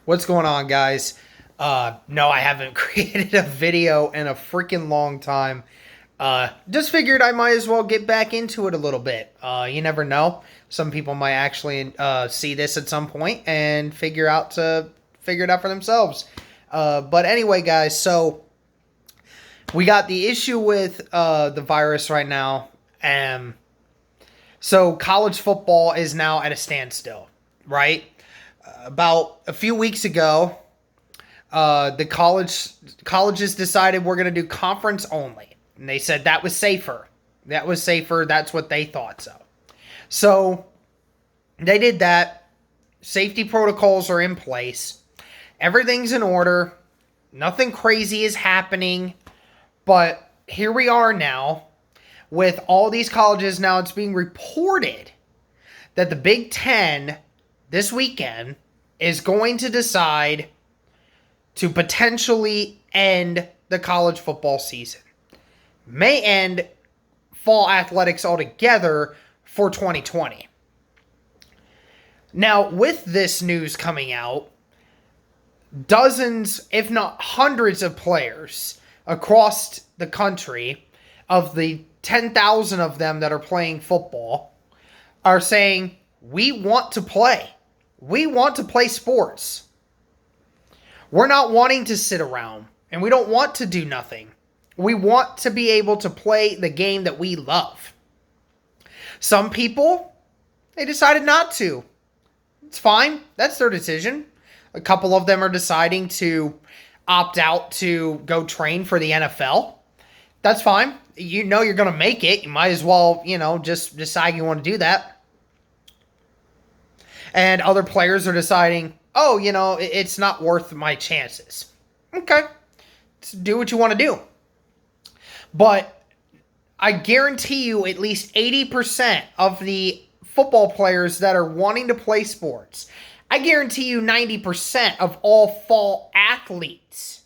What's going on, guys? No, I haven't created a video in a freaking long time. Just figured I might as well get back into it a little bit. You never know. Some people might actually see this at some point and figure it out for themselves. But anyway, guys, so we got the issue with the virus right now. So college football is now at a standstill, right? About a few weeks ago, the colleges decided we're going to do conference only. And they said that was safer. That was safer. That's what they thought so. So they did that. Safety protocols are in place. Everything's in order. Nothing crazy is happening. But here we are now with all these colleges. Now it's being reported that the Big Ten this weekend is going to decide to potentially end the college football season. May end fall athletics altogether for 2020. Now, with this news coming out, dozens, if not hundreds of players across the country, of the 10,000 of them that are playing football, are saying, we want to play. We want to play sports. We're not wanting to sit around, and we don't want to do nothing. We want to be able to play the game that we love. Some people, they decided not to. It's fine. That's their decision. A couple of them are deciding to opt out to go train for the NFL. That's fine. You know you're going to make it. You might as well, just decide you want to do that. And other players are deciding, it's not worth my chances. Okay. Do what you want to do. But I guarantee you at least 80% of the football players that are wanting to play sports, I guarantee you 90% of all fall athletes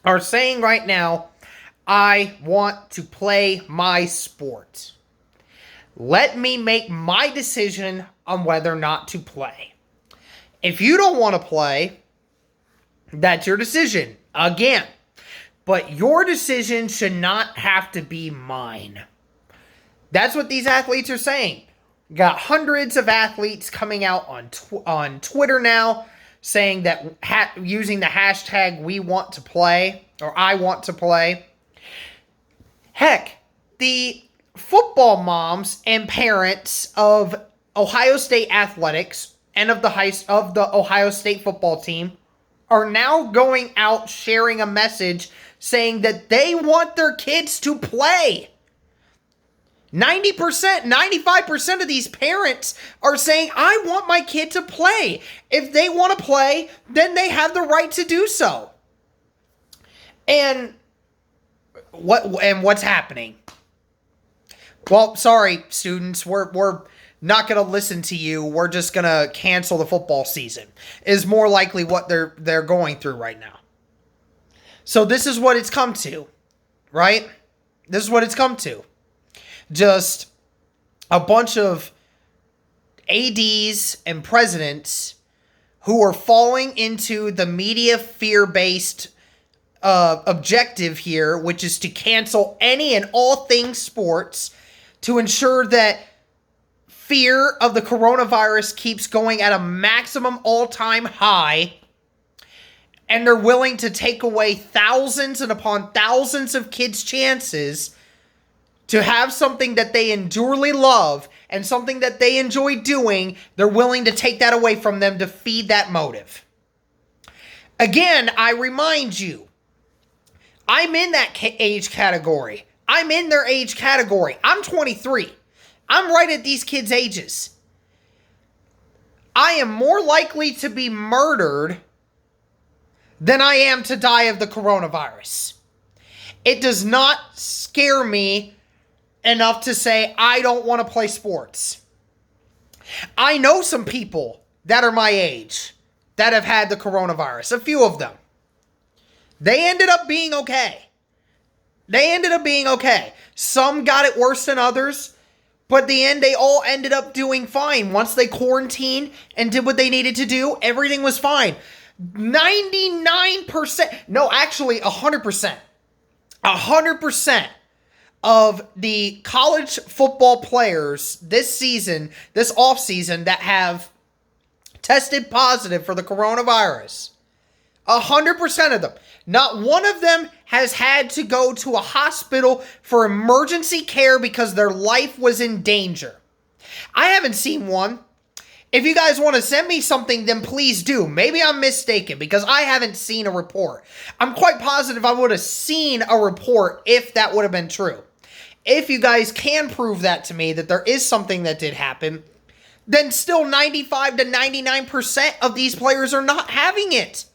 are saying right now, I want to play my sport. Let me make my decision on whether or not to play. If you don't want to play, that's your decision. Again. But your decision should not have to be mine. That's what these athletes are saying. Got hundreds of athletes coming out on Twitter now saying that using the hashtag we want to play or I want to play. Heck, the football moms and parents of Ohio State athletics and of the Ohio State football team are now going out sharing a message saying that they want their kids to play. 90%, 95% of these parents are saying, I want my kid to play. If they want to play, then they have the right to do so. And what's happening? Well, sorry, students, we're not going to listen to you. We're just going to cancel the football season. Is more likely what they're going through right now. So this is what it's come to, right? This is what it's come to. Just a bunch of ADs and presidents who are falling into the media fear-based objective here, which is to cancel any and all things sports to ensure that fear of the coronavirus keeps going at a maximum all-time high, and they're willing to take away thousands and upon thousands of kids' chances to have something that they endurely love and something that they enjoy doing. They're willing to take that away from them to feed that motive. Again, I remind you, I'm in that age category. I'm in their age category. I'm 23. I'm right at these kids' ages. I am more likely to be murdered than I am to die of the coronavirus. It does not scare me enough to say I don't want to play sports. I know some people that are my age that have had the coronavirus, a few of them. They ended up being okay. Some got it worse than others, but at the end, they all ended up doing fine. Once they quarantined and did what they needed to do, everything was fine. 99%, no, actually 100%. 100% of the college football players this season, this offseason, that have tested positive for the coronavirus, 100% of them, not one of them has had to go to a hospital for emergency care because their life was in danger. I haven't seen one. If you guys want to send me something, then please do. Maybe I'm mistaken because I haven't seen a report. I'm quite positive I would have seen a report if that would have been true. If you guys can prove that to me, that there is something that did happen, then still 95 to 99% of these players are not having it.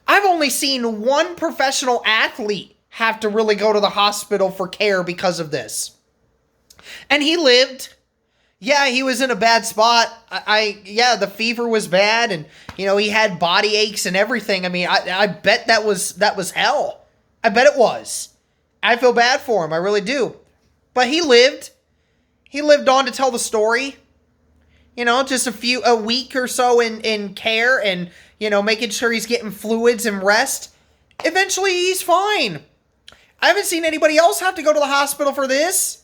I've only seen one professional athlete have to really go to the hospital for care because of this. And he lived. Yeah, he was in a bad spot. Yeah, the fever was bad, and he had body aches and everything. I mean, I bet that was hell. I bet it was. I feel bad for him. I really do. But he lived. He lived on to tell the story. Just a week or so in care and, making sure he's getting fluids and rest. Eventually, he's fine. I haven't seen anybody else have to go to the hospital for this.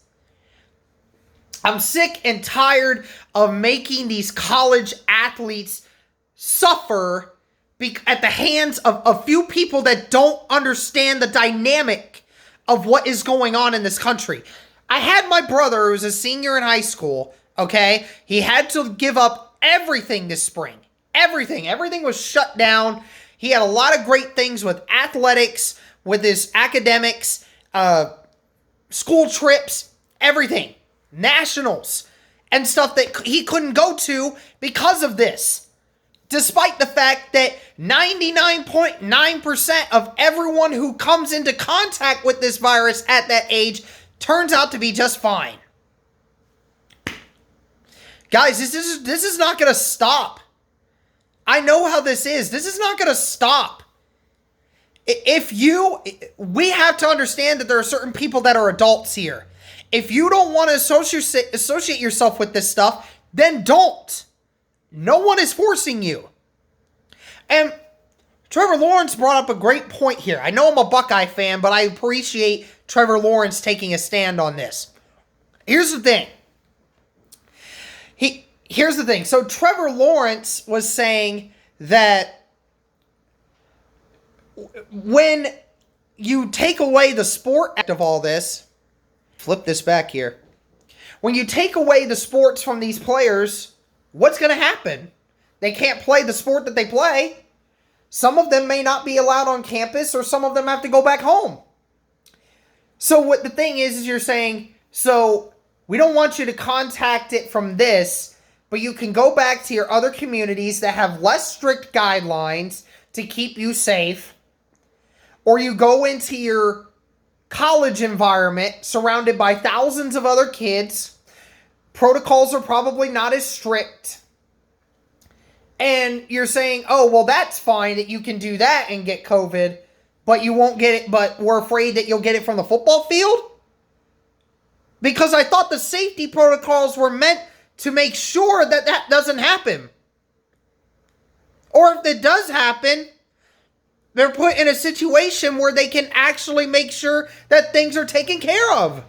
I'm sick and tired of making these college athletes suffer at the hands of a few people that don't understand the dynamic of what is going on in this country. I had my brother, who was a senior in high school, okay? He had to give up everything this spring. Everything. Everything was shut down. He had a lot of great things with athletics, with his academics, school trips, everything. Nationals and stuff that he couldn't go to because of this. Despite the fact that 99.9% of everyone who comes into contact with this virus at that age turns out to be just fine. Guys, this is not going to stop. I know how this is. This is not going to stop. We have to understand that there are certain people that are adults here. If you don't want to associate yourself with this stuff, then don't. No one is forcing you. And Trevor Lawrence brought up a great point here. I know I'm a Buckeye fan, but I appreciate Trevor Lawrence taking a stand on this. Here's the thing. Here's the thing. So Trevor Lawrence was saying that when you take away the sport of all this, flip this back here. When you take away the sports from these players, what's going to happen? They can't play the sport that they play. Some of them may not be allowed on campus, or some of them have to go back home. So what the thing is you're saying, so we don't want you to contact it from this, but you can go back to your other communities that have less strict guidelines to keep you safe, or you go into your college environment surrounded by thousands of other kids. Protocols are probably not as strict. And you're saying, oh, well, that's fine that you can do that and get COVID, but you won't get it, but we're afraid that you'll get it from the football field? Because I thought the safety protocols were meant to make sure that that doesn't happen. Or if it does happen, they're put in a situation where they can actually make sure that things are taken care of.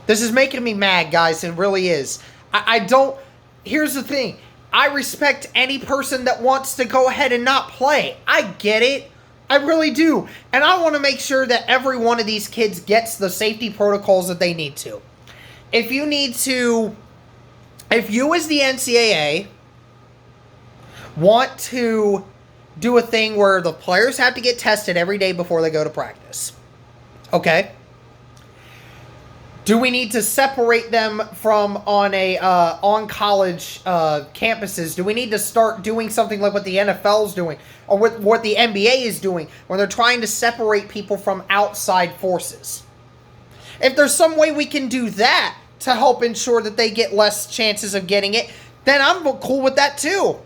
This is making me mad, guys. It really is. I don't... Here's the thing. I respect any person that wants to go ahead and not play. I get it. I really do. And I want to make sure that every one of these kids gets the safety protocols that they need to. If you as the NCAA want to do a thing where the players have to get tested every day before they go to practice, okay? Do we need to separate them from on college campuses? Do we need to start doing something like what the NFL's doing, or what the NBA is doing, when they're trying to separate people from outside forces? If there's some way we can do that to help ensure that they get less chances of getting it, then I'm cool with that too.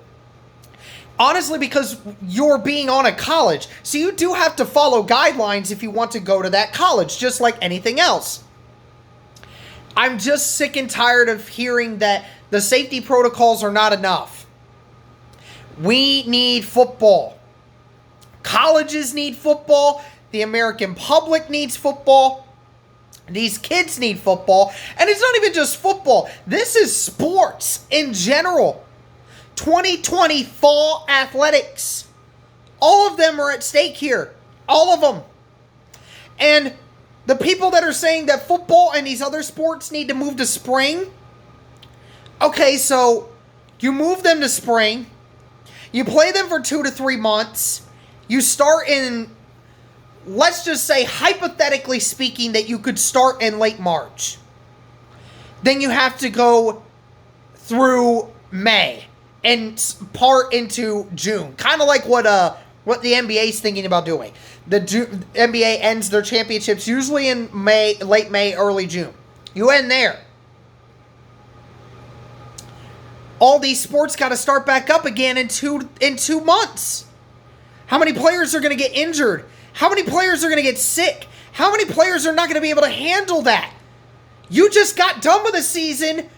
Honestly, because you're being on a college, so you do have to follow guidelines if you want to go to that college, just like anything else. I'm just sick and tired of hearing that the safety protocols are not enough. We need football. Colleges need football. The American public needs football. These kids need football. And it's not even just football. This is sports in general. 2020 fall athletics. All of them are at stake here. All of them. And the people that are saying that football and these other sports need to move to spring. Okay, so you move them to spring. You play them for 2 to 3 months. You start in, let's just say, hypothetically speaking, that you could start in late March. Then you have to go through May and part into June. Kind of like what the NBA is thinking about doing. The NBA ends their championships usually in May, late May, early June. You end there. All these sports got to start back up again in 2 months. How many players are going to get injured? How many players are going to get sick? How many players are not going to be able to handle that? You just got done with a season,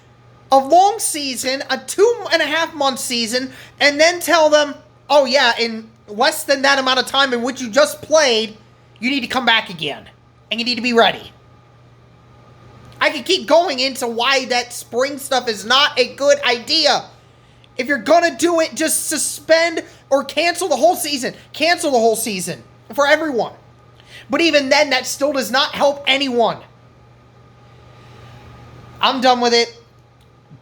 a long season, a 2.5 month season, and then tell them, oh yeah, in less than that amount of time in which you just played, you need to come back again. And you need to be ready. I could keep going into why that spring stuff is not a good idea. If you're going to do it, just suspend or cancel the whole season. Cancel the whole season for everyone. But even then, that still does not help anyone. I'm done with it.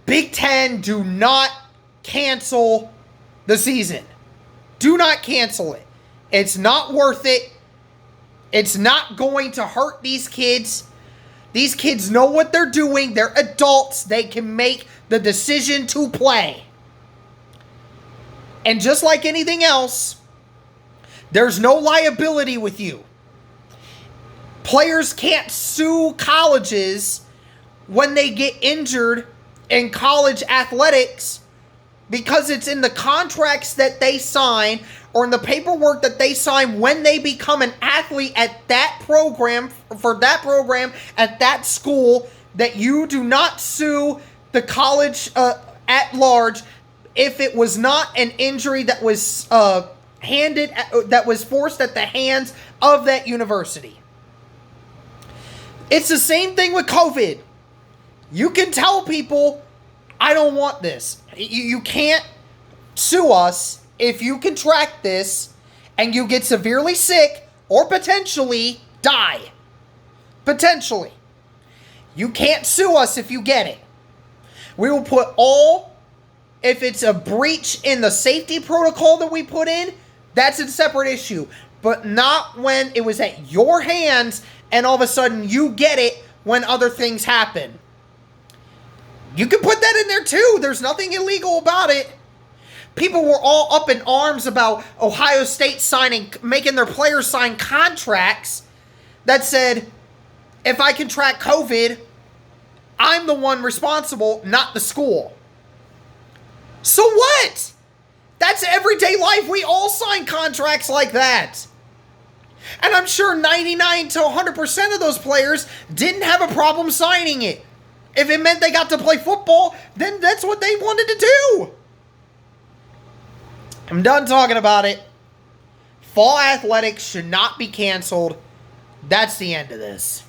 Big Ten, do not cancel the season. Do not cancel it. It's not worth it. It's not going to hurt these kids. These kids know what they're doing. They're adults. They can make the decision to play. And just like anything else, there's no liability with you. Players can't sue colleges when they get injured in college athletics because it's in the contracts that they sign or in the paperwork that they sign when they become an athlete at that program, for that program at that school, that you do not sue the college at large if it was not an injury that was that was forced at the hands of that university. It's the same thing with COVID. You can tell people, I don't want this. You can't sue us if you contract this and you get severely sick or potentially die. Potentially. You can't sue us if you get it. We will put if it's a breach in the safety protocol that we put in, that's a separate issue. But not when it was at your hands and all of a sudden you get it when other things happen. You can put that in there too. There's nothing illegal about it. People were all up in arms about Ohio State making their players sign contracts that said, if I contract COVID, I'm the one responsible, not the school. So what? That's everyday life. We all sign contracts like that. And I'm sure 99 to 100% of those players didn't have a problem signing it. If it meant they got to play football, then that's what they wanted to do. I'm done talking about it. Fall athletics should not be canceled. That's the end of this.